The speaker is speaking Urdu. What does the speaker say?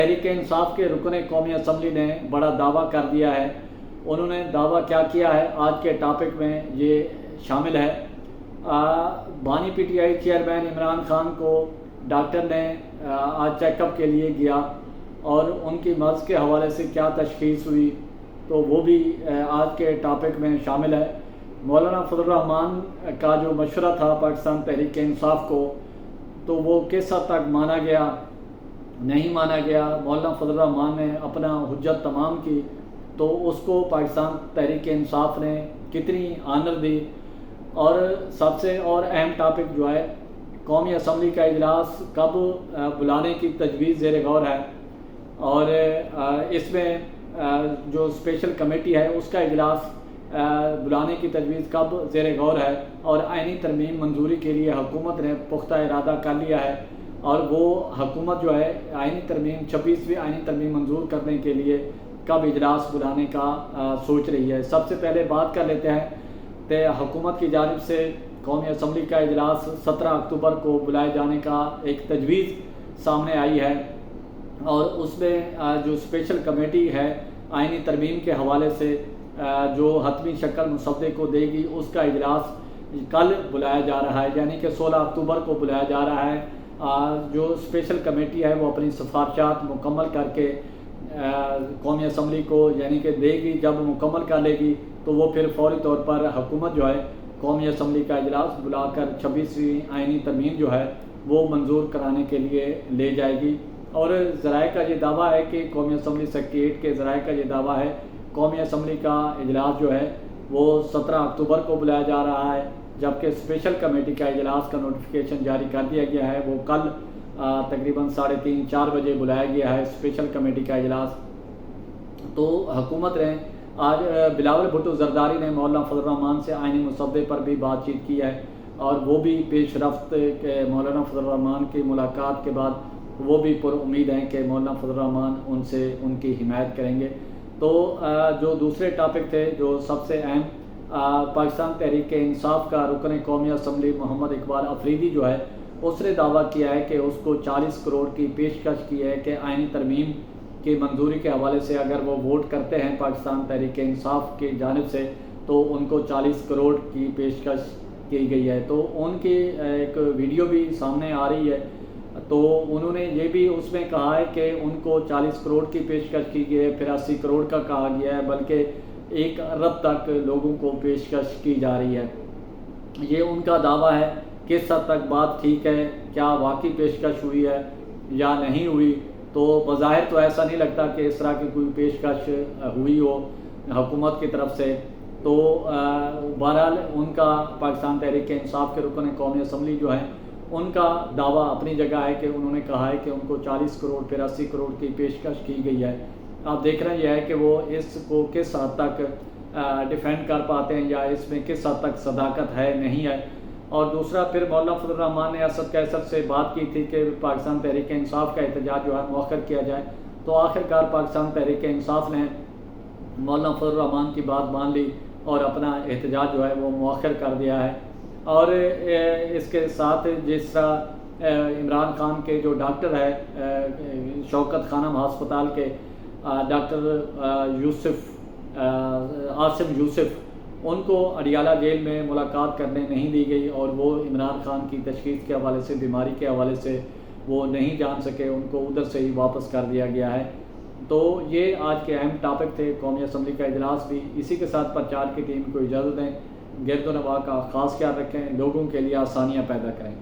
تحریک انصاف کے رکن قومی اسمبلی نے بڑا دعویٰ کر دیا ہے۔ انہوں نے دعویٰ کیا کیا ہے آج کے ٹاپک میں یہ شامل ہے۔ بانی P T I chairman Imran Khan کو ڈاکٹر نے آج چیک اپ کے لیے گیا اور ان کی مرض کے حوالے سے کیا تشخیص ہوئی تو وہ بھی آج کے ٹاپک میں شامل ہے۔ مولانا فضل الرحمان کا جو مشورہ تھا پاکستان تحریک انصاف کو تو وہ کس حد تک مانا گیا نہیں مانا گیا۔ مولانا فضل الرحمان نے اپنا حجت تمام کی تو اس کو پاکستان تحریک انصاف نے کتنی آنر دی۔ اور سب سے اور اہم ٹاپک جو ہے قومی اسمبلی کا اجلاس کب بلانے کی تجویز زیر غور ہے، اور اس میں جو اسپیشل کمیٹی ہے اس کا اجلاس بلانے کی تجویز کب زیر غور ہے، اور آئینی ترمیم منظوری کے لیے حکومت نے پختہ ارادہ کر لیا ہے، اور وہ حکومت جو ہے آئینی ترمیم 26ویں آئینی ترمیم منظور کرنے کے لیے کب اجلاس بلانے کا سوچ رہی ہے۔ سب سے پہلے بات کر لیتے ہیں کہ حکومت کی جانب سے قومی اسمبلی کا اجلاس 17 اکتوبر کو بلائے جانے کا ایک تجویز سامنے آئی ہے، اور اس میں جو اسپیشل کمیٹی ہے آئینی ترمیم کے حوالے سے جو حتمی شکل مسودے کو دے گی اس کا اجلاس کل بلایا جا رہا ہے، یعنی کہ 16 اکتوبر کو بلایا جا رہا ہے۔ جو اسپیشل کمیٹی ہے وہ اپنی سفارشات مکمل کر کے قومی اسمبلی کو یعنی کہ دے گی۔ جب مکمل کر لے گی تو وہ پھر فوری طور پر حکومت جو ہے قومی اسمبلی کا اجلاس بلا کر 26ویں آئینی ترمیم جو ہے وہ منظور کرانے کے لیے لے جائے گی۔ اور ذرائع کا یہ دعویٰ ہے کہ قومی اسمبلی سیکریٹریٹ کے ذرائع کا یہ دعویٰ ہے قومی اسمبلی کا اجلاس جو ہے وہ 17 اکتوبر کو بلایا جا رہا ہے، جبکہ اسپیشل کمیٹی کا اجلاس کا نوٹیفیکیشن جاری کر دیا گیا ہے، وہ کل تقریباً 3:30-4 بجے بلایا گیا ہے اسپیشل کمیٹی کا اجلاس۔ تو حکومت نے آج بلاول بھٹو زرداری نے مولانا فضل الرحمان سے آئینی مسودے پر بھی بات چیت کی ہے، اور وہ بھی پیش رفت کے مولانا فضل الرحمان کی ملاقات کے بعد وہ بھی پر امید ہیں کہ مولانا فضل الرحمان ان سے ان کی حمایت کریں گے۔ تو جو دوسرے ٹاپک تھے جو سب سے اہم، پاکستان تحریک انصاف کا رکن قومی اسمبلی محمد اقبال افریدی جو ہے اس نے دعویٰ کیا ہے کہ اس کو 40 کروڑ کی پیشکش کی ہے کہ آئینی ترمیم کی منظوری کے حوالے سے اگر وہ ووٹ کرتے ہیں پاکستان تحریک انصاف کی جانب سے تو ان کو 40 کروڑ کی پیشکش کی گئی ہے۔ تو ان کی ایک ویڈیو بھی سامنے آ رہی ہے، تو انہوں نے یہ بھی اس میں کہا ہے کہ ان کو 40 کروڑ کی پیشکش کی گئی ہے، پھر 80 کروڑ کا کہا گیا ہے، بلکہ 1 ارب تک لوگوں کو پیشکش کی جا رہی ہے۔ یہ ان کا دعویٰ ہے۔ کس حد تک بات ٹھیک ہے، کیا واقعی پیشکش ہوئی ہے یا نہیں ہوئی، تو بظاہر تو ایسا نہیں لگتا کہ اس طرح کی کوئی پیشکش ہوئی ہو حکومت کی طرف سے۔ تو بہرحال ان کا پاکستان تحریک انصاف کے رکن قومی اسمبلی جو ہیں ان کا دعویٰ اپنی جگہ ہے کہ انہوں نے کہا ہے کہ ان کو 40 کروڑ پھر 80 کروڑ کی پیشکش کی گئی ہے۔ آپ دیکھ رہے ہیں یہ ہے کہ وہ اس کو کس حد تک ڈیفینڈ کر پاتے ہیں یا اس میں کس حد تک صداقت ہے نہیں ہے۔ اور دوسرا پھر مولانا فضل الرحمان نے اسد کیسر سے بات کی تھی کہ پاکستان تحریک انصاف کا احتجاج جو ہے مؤخر کیا جائے، تو آخرکار پاکستان تحریک انصاف نے مولانا فضل الرحمان کی بات مان لی اور اپنا احتجاج جو ہے وہ مؤخر کر دیا ہے۔ اور اس کے ساتھ جس طرح عمران خان کے جو ڈاکٹر ہے شوکت خانم ہسپتال کے ڈاکٹر عاصم یوسف، ان کو اڈیالہ جیل میں ملاقات کرنے نہیں دی گئی، اور وہ عمران خان کی تشخیص کے حوالے سے بیماری کے حوالے سے وہ نہیں جان سکے، ان کو ادھر سے ہی واپس کر دیا گیا ہے۔ تو یہ آج کے اہم ٹاپک تھے۔ قومی اسمبلی کا اجلاس بھی اسی کے ساتھ پرچار کی ٹیم کو اجازت دیں۔ گرد و نواح کا خاص خیال رکھیں، لوگوں کے لیے آسانیاں پیدا کریں۔